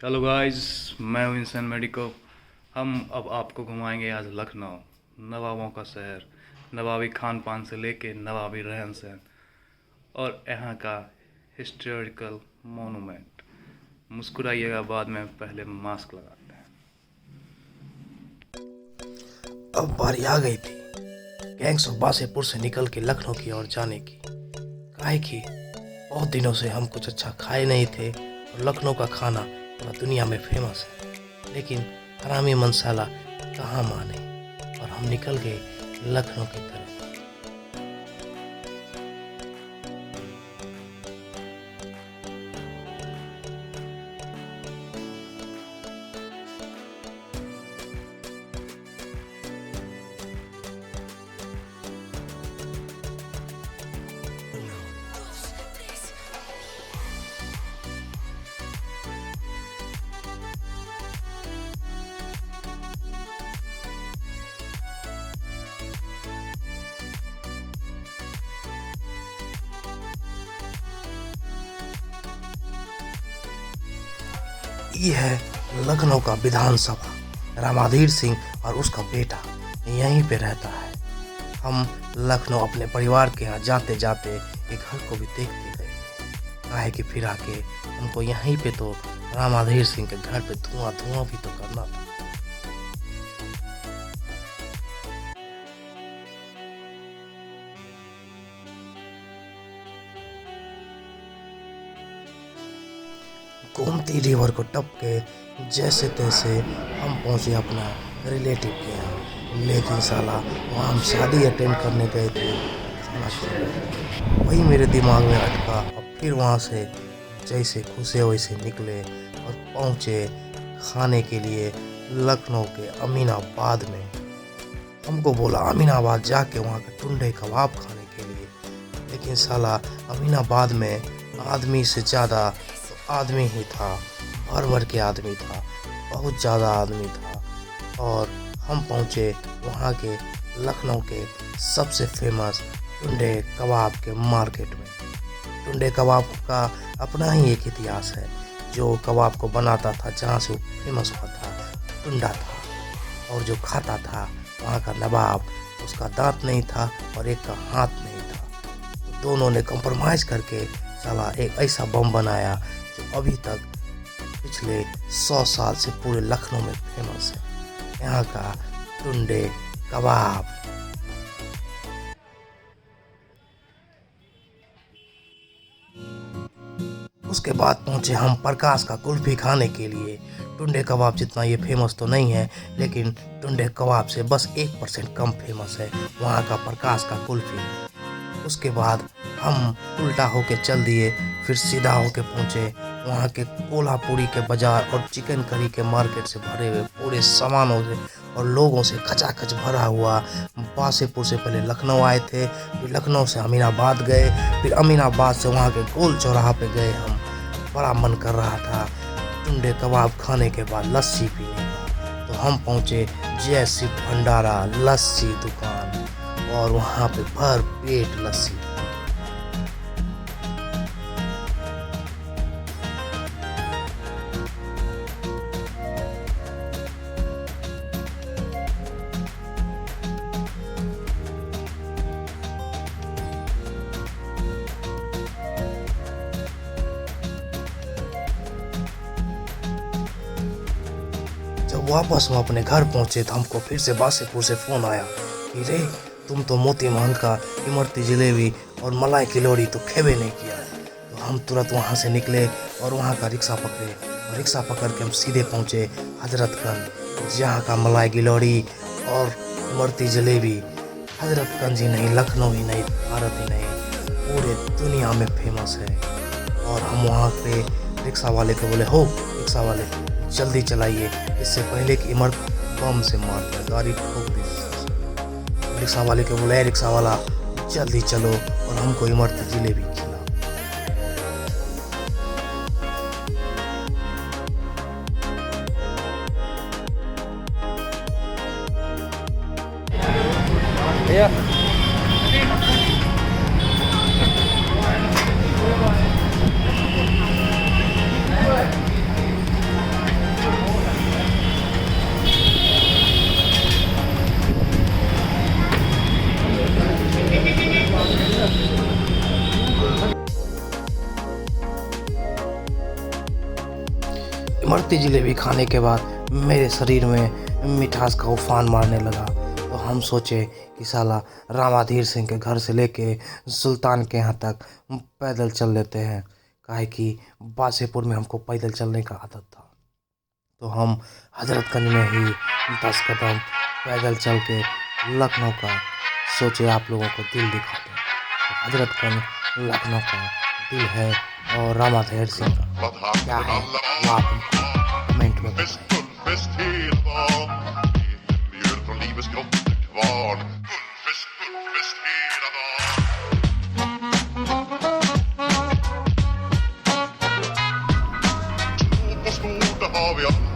Hello guys, मैं हूं इंसान मेडिको। हम अब आपको घुमाएंगे आज लखनऊ, नवाबों का शहर। नवाबी खान पान से लेके नवाबी रहन सहन और यहाँ का हिस्टोरिकल मोनूमेंट। मुस्कुराइएगा बाद में, पहले मास्क लगाते हैं। अब बारी आ गई थी गैंग्स ऑफ वासेपुर से निकल के लखनऊ की ओर जाने की। काहे कि बहुत दिनों से हम कुछ अच्छा खाए नहीं थे और लखनऊ का खाना पूरा दुनिया में फेमस है। लेकिन हरामी मंसाला कहाँ माने और हम निकल गए लखनऊ की तरफ। ये है लखनऊ का विधानसभा। रामाधीर सिंह और उसका बेटा यहीं पे रहता है। हम लखनऊ अपने परिवार के यहाँ जाते जाते एक घर को भी देखते गए, काहे कि फिर आके हमको यहीं पे तो रामाधीर सिंह के घर पे धुआं धुआं भी तो करना था। गोमती रिवर को टप के जैसे तैसे हम पहुंचे अपना रिलेटिव के यहाँ। लेकिन साला वहाँ हम शादी अटेंड करने गए थे, वही मेरे दिमाग में अटका। अब फिर वहाँ से जैसे घुसे वैसे निकले और पहुँचे खाने के लिए लखनऊ के अमीनाबाद में। हमको बोला अमीनाबाद जाके वहाँ के टुंडे कबाब खाने के लिए। लेकिन साला अमीनाबाद में आदमी से ज़्यादा तो आदमी ही था, भर भर के आदमी था, बहुत ज़्यादा आदमी था। और हम पहुँचे वहाँ के लखनऊ के सबसे फेमस टुंडे कबाब के मार्केट में। टुंडे कबाब का अपना ही एक इतिहास है। जो कबाब को बनाता था, जहाँ से वो फेमस हुआ था, टुंडा था। और जो खाता था वहाँ का नवाब, उसका दांत नहीं था और एक का हाथ नहीं था। तो दोनों ने कंप्रोमाइज़ करके साला एक ऐसा बम बनाया जो अभी तक पिछले 100 साल से पूरे लखनऊ में फेमस है, यहाँ का टुंडे कबाब। उसके बाद पहुंचे हम प्रकाश का कुल्फी खाने के लिए। टुंडे कबाब जितना ये फेमस तो नहीं है, लेकिन टुंडे कबाब से बस 1% कम फेमस है वहाँ का प्रकाश का कुल्फी। उसके बाद हम उल्टा होके चल दिए, फिर सीधा होके पहुँचे वहाँ के कोल्हापुरी के बाजार और चिकन करी के मार्केट से भरे हुए पूरे सामानों से और लोगों से खचाखच भरा हुआ वासेपुर से पहले लखनऊ आए थे, फिर लखनऊ से अमीनाबाद गए, फिर अमीनाबाद से वहाँ के गोल चौराहा पे गए हम। बड़ा मन कर रहा था टुंडे कबाब खाने के बाद लस्सी पीने का, तो हम पहुँचे जय शिव भंडारा लस्सी दुकान और वहाँ पे भर पेट लस्सी। जब वापस हम अपने घर पहुंचे तो हमको फिर से वासेपुर से फ़ोन आया कि रे, तुम तो मोती महल का इमरती जलेबी और मलाई किलोड़ी तो खेबे नहीं किया। तो हम तुरंत वहां से निकले और वहां का रिक्शा पकड़े और रिक्शा पकड़ के हम सीधे पहुंचे हजरतगंज, जहाँ का मलाई गिलोड़ी और इमरती जलेबी हजरतगंज ही नहीं, लखनऊ ही नहीं, भारत ही नहीं, पूरे दुनिया में फेमस है। और हम वहाँ पे रिक्शा वाले को बोले, हो रिक्शा वाले जल्दी चलाइए, इससे पहले कि इमरत बम से मार दिया, गाड़ी ठोक दी। रिक्शा वाले को बोला, रिक्शा वाला जल्दी चलो और हमको इमरती जलेबी खिला। भैया इमरती जलेबी खाने के बाद मेरे शरीर में मिठास का उफान मारने लगा। तो हम सोचे कि साला रामाधीर सिंह के घर से लेके सुल्तान के यहाँ तक पैदल चल लेते हैं, काहे कि बासेपुर में हमको पैदल चलने का आदत था। तो हम हजरतगंज में ही 10 कदम पैदल चल के लखनऊ का सोचे आप लोगों को दिल दिखाते हैं। तो हजरतगंज लखनऊ का दिल है और रामाधीर सिंह का क्या है वो आप हमको कमेंट में बताएं। Gullfest hela dagen. Mjöl från livets grottekvarn. Gullfest hela dagen. Skor på skor, där har vi allt.